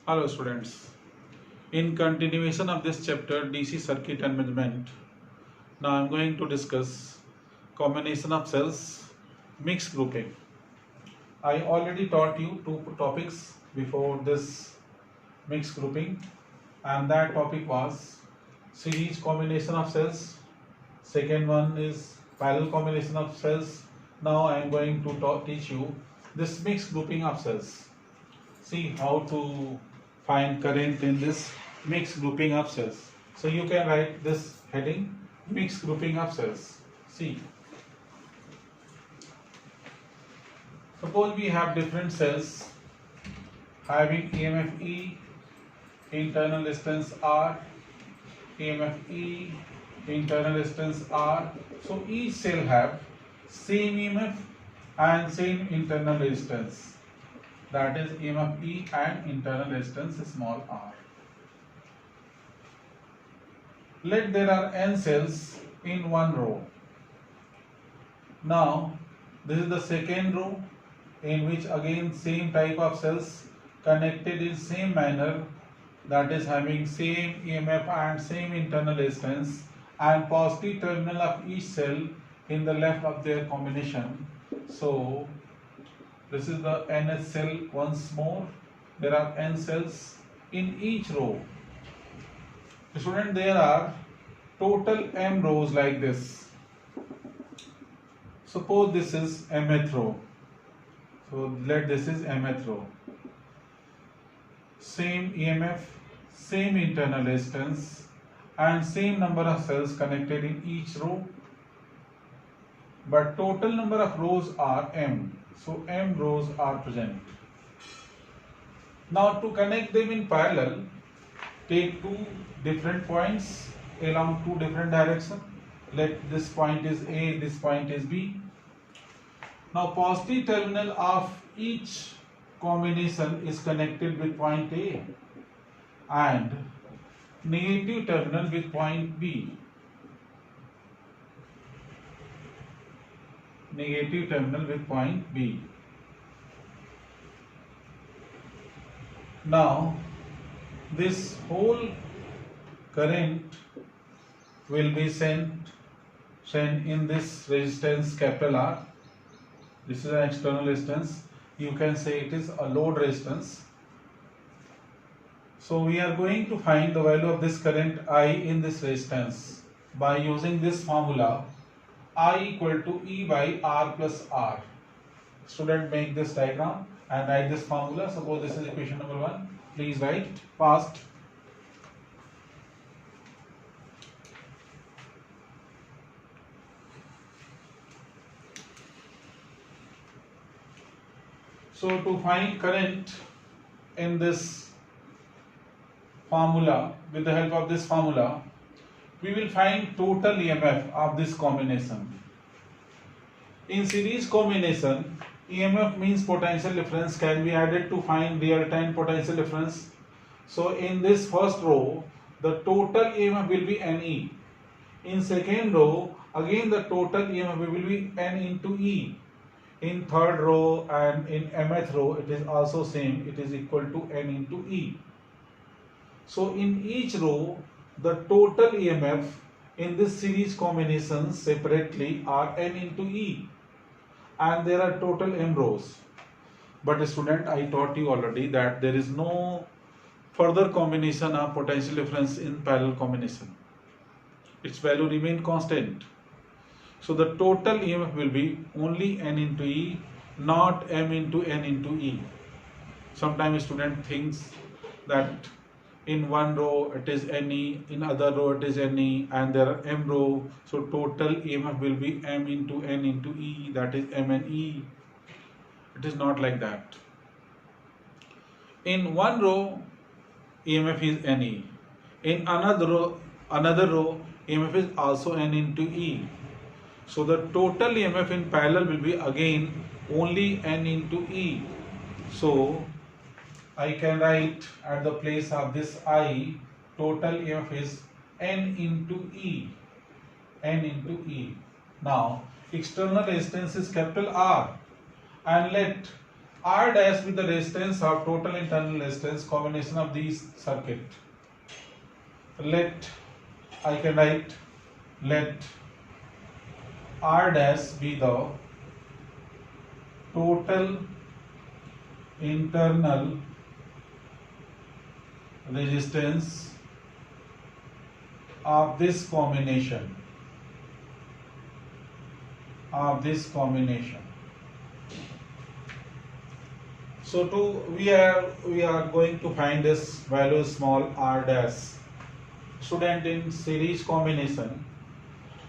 Hello students. In continuation of this chapter DC circuit and management, now I am going to discuss combination of cells, mixed grouping. I already taught you two topics before this mixed grouping, and that topic was series combination of cells. Second one is parallel combination of cells. Now I am going to teach you this mixed grouping of cells. See how to find current in this mixed grouping of cells. So you can write this heading, mixed grouping of cells. See, suppose we have different cells having EMF E, internal resistance R, EMF E, internal resistance R. So each cell have same EMF and same internal resistance. That is EMF E and internal resistance small r. Let there are n cells in one row. Now this is the second row in which again same type of cells connected in same manner, that is having same EMF and same internal resistance, and positive terminal of each cell in the left of their combination. So this is the nth cell once more. There are n cells in each row. Student, there are total m rows like this. Suppose this is mth row. So let this is mth row. Same EMF, same internal resistance, and same number of cells connected in each row. But total number of rows are m. So m rows are present. Now to connect them in parallel, take two different points along two different directions. Let this point is A, this point is B. Now positive terminal of each combination is connected with point A and negative terminal with point B. Negative terminal with point B. Now this whole current will be sent in this resistance capital R. This is an external resistance. You can say it is a load resistance. So we are going to find the value of this current I in this resistance by using this formula, I equal to E by R plus R. Student, make this diagram and write this formula. Suppose this is equation number 1. Please write fast. So to find current in this formula, with the help of this formula, we will find total EMF of this combination. In series combination, EMF means potential difference can be added to find real time potential difference. So in this first row, the total EMF will be NE. In second row, again the total EMF will be N into E. In third row and in mth row, it is also same. It is equal to N into E. So in each row, the total EMF in this series combination separately are N into E, and there are total m rows. But student, I taught you already that there is no further combination of potential difference in parallel combination. Its value remain constant. So the total EMF will be only N into E, not M into N into E. Sometimes student thinks that in one row it is NE, in other row it is NE, and there are M row. So total EMF will be M into N into E, that is M and E. It is not like that. In one row, EMF is NE. In another row EMF is also N into E. So the total EMF in parallel will be again only N into E. So I can write at the place of this I, total EMF is N into E. N into E. Now external resistance is capital R, and let R dash with the resistance of total internal resistance combination of these circuit. Let I can write let R dash be the total internal resistance of this combination So we are going to find this value small r dash. Student, in series combination,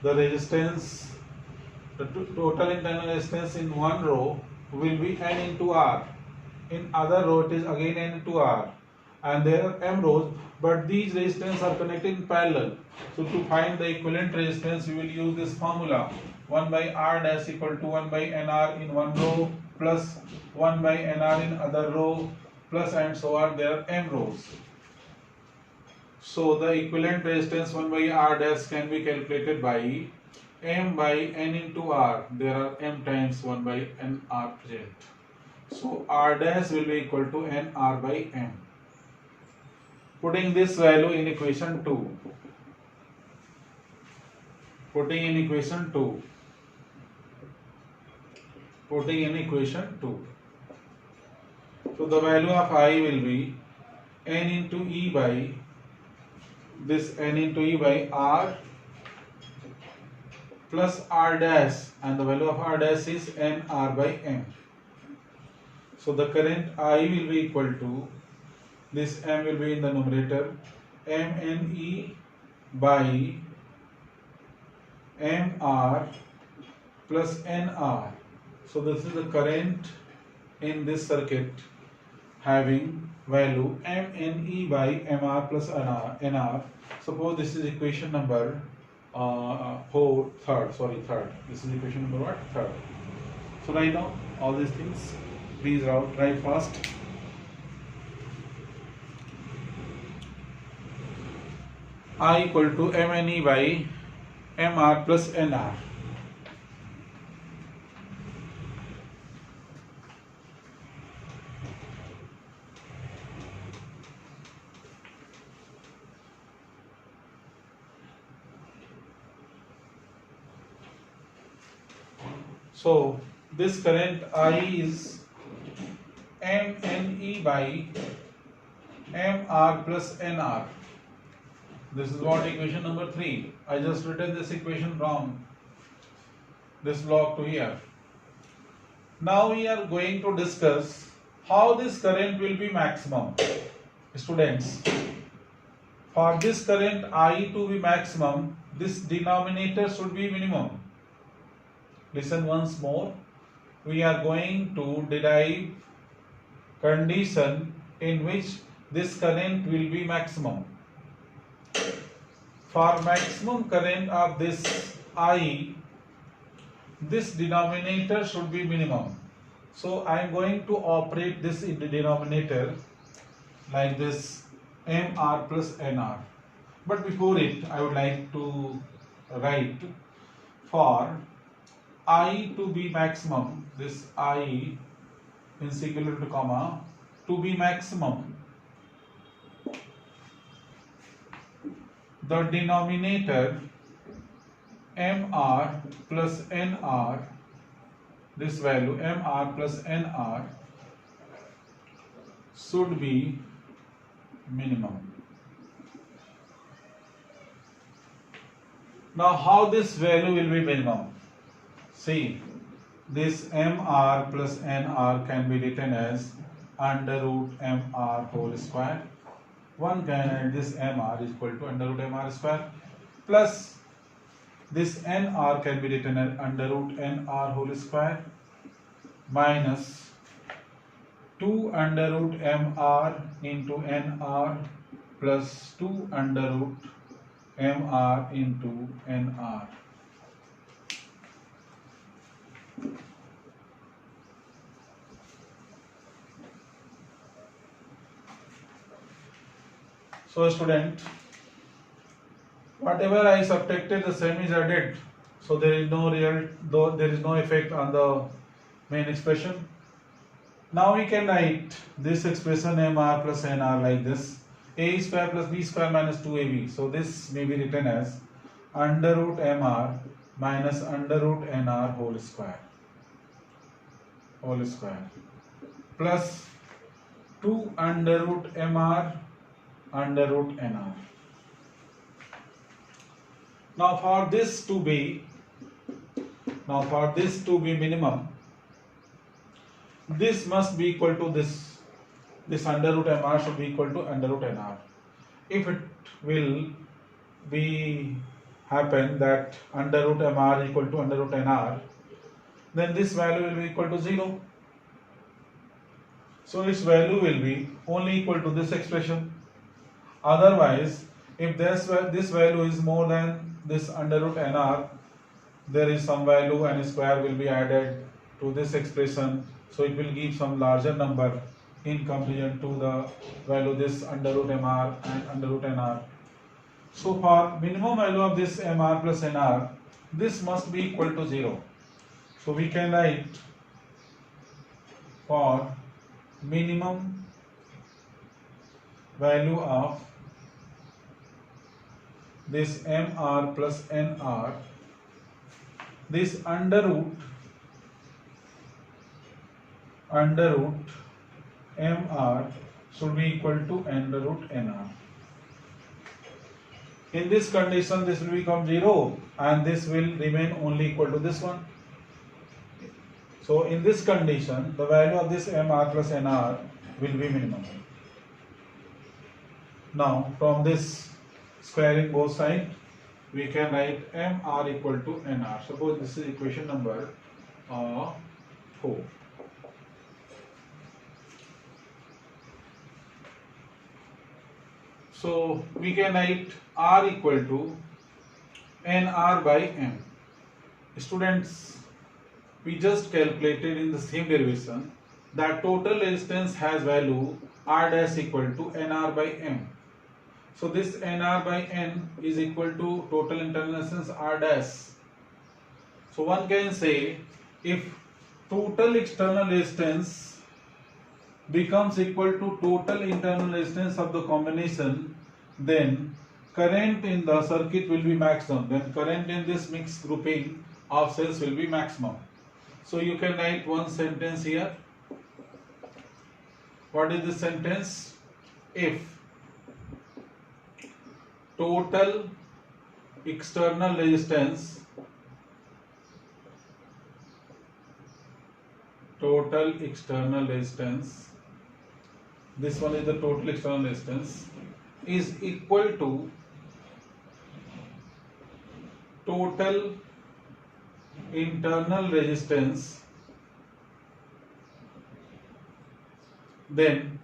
the resistance, the total internal resistance in one row will be n into r. In other row it is again n into r, and there are m rows, but these resistance are connected in parallel. So to find the equivalent resistance, we will use this formula: 1 by r dash equal to 1 by nr in one row plus 1 by nr in other row plus and so on. There are m rows. So the equivalent resistance 1 by r dash can be calculated by m by n into r. There are m times 1 by nr present. So r dash will be equal to nr by m. Putting this value in equation 2. Putting in equation 2. So the value of I will be n into E by this n into E by R plus R dash, and the value of R dash is nR by M. So the current I will be equal to, this M will be in the numerator, MNE by MR plus NR. So this is the current in this circuit having value MNE by MR plus NR. Suppose this is equation number third. This is equation number what? Third. So right now all these things, please write fast. I equal to MNE by MR plus NR. So this current I is MNE by MR plus NR. This is what equation number 3. I just written this equation wrong. This block to here. Now we are going to discuss how this current will be maximum. Students, for this current I to be maximum, this denominator should be minimum. Listen once more. We are going to derive condition in which this current will be maximum. For maximum current of this I, this denominator should be minimum. So I am going to operate this in the denominator like this, MR plus NR. But before it, I would like to write, for I to be maximum, this I in singular to comma, to be maximum, the denominator MR plus NR, this value MR plus NR should be minimum. Now how this value will be minimum? See, this MR plus NR can be written as under root MR whole square. One can add this MR is equal to under root MR square, plus this NR can be written as under root NR whole square, minus 2 under root MR into NR plus 2 under root MR into NR. So student, whatever I subtracted, the same is added. So there is no effect on the main expression. Now we can write this expression mr plus nr like this: a square plus b square minus 2ab. So this may be written as under root mr minus under root nr whole square plus 2 under root mr under root nr. Now for this to be minimum, this must be equal to this under root mr should be equal to under root nr. If it will be happen that under root mr equal to under root nr, then this value will be equal to 0. So its value will be only equal to this expression. Otherwise, if this value is more than this under root nr, there is some value n square will be added to this expression, so it will give some larger number in comparison to the value this under root mr and under root nr. So for minimum value of this mr plus nr, this must be equal to 0. So we can write for minimum value of this mr plus nr, this under root mr should be equal to under root nr. In this condition, this will become 0 and this will remain only equal to this one. So in this condition, the value of this mr plus nr will be minimum. Now from this squaring both sides, we can write mr equal to nr. Suppose this is equation number 4. So we can write r equal to nr by m. Students, we just calculated in the same derivation that total resistance has value r dash equal to nr by m. So this nr by n is equal to total internal resistance r dash. So one can say if total external resistance becomes equal to total internal resistance of the combination, then current in the circuit will be maximum. Then current in this mixed grouping of cells will be maximum. So you can write one sentence here. What is this sentence? If total external resistance this one is the total external resistance is equal to total internal resistance, then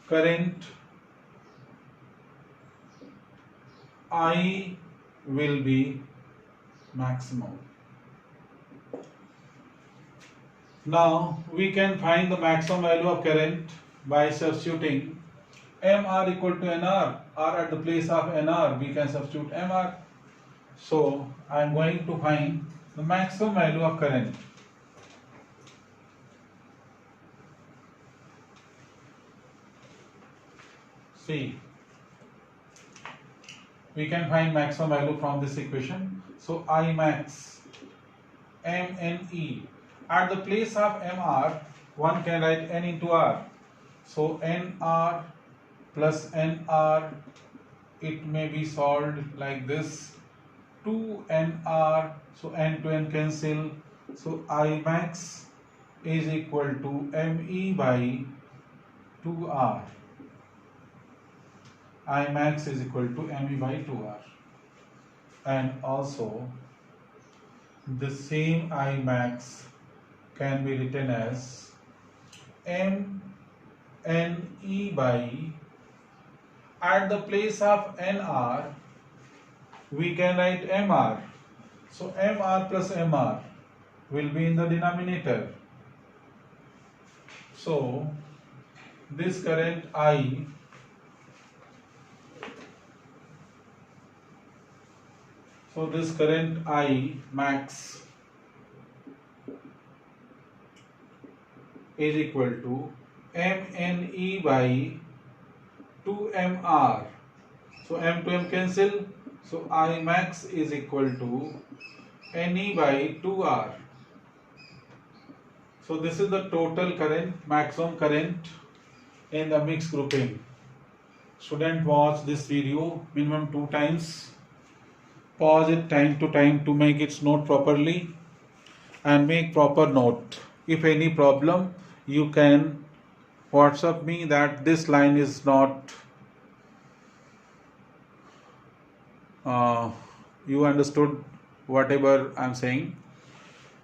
current I will be maximum. Now we can find the maximum value of current by substituting mr equal to nr, or at the place of nr we can substitute mr. So I am going to find the maximum value of current. See, we can find maximum value from this equation. So I max mne, at the place of mr one can write n into r. So nr plus nr, it may be solved like this: 2nr, so n to n cancel. So I max is equal to me by 2r. I max is equal to me by 2r. And also the same I max can be written as mne by, at the place of nr we can write mr. So mr plus mr will be in the denominator. So this current I max is equal to mne by 2mr. So m to m cancel. So I max is equal to ne by 2r. So this is the total current, maximum current in the mixed grouping. Student, watch this video minimum 2 times. Pause it time to time to make its note properly and make proper note. If any problem, you can WhatsApp me that this line is not you understood whatever I'm saying.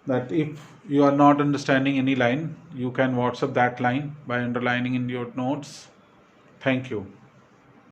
That if you are not understanding any line, you can WhatsApp that line by underlining in your notes. Thank you.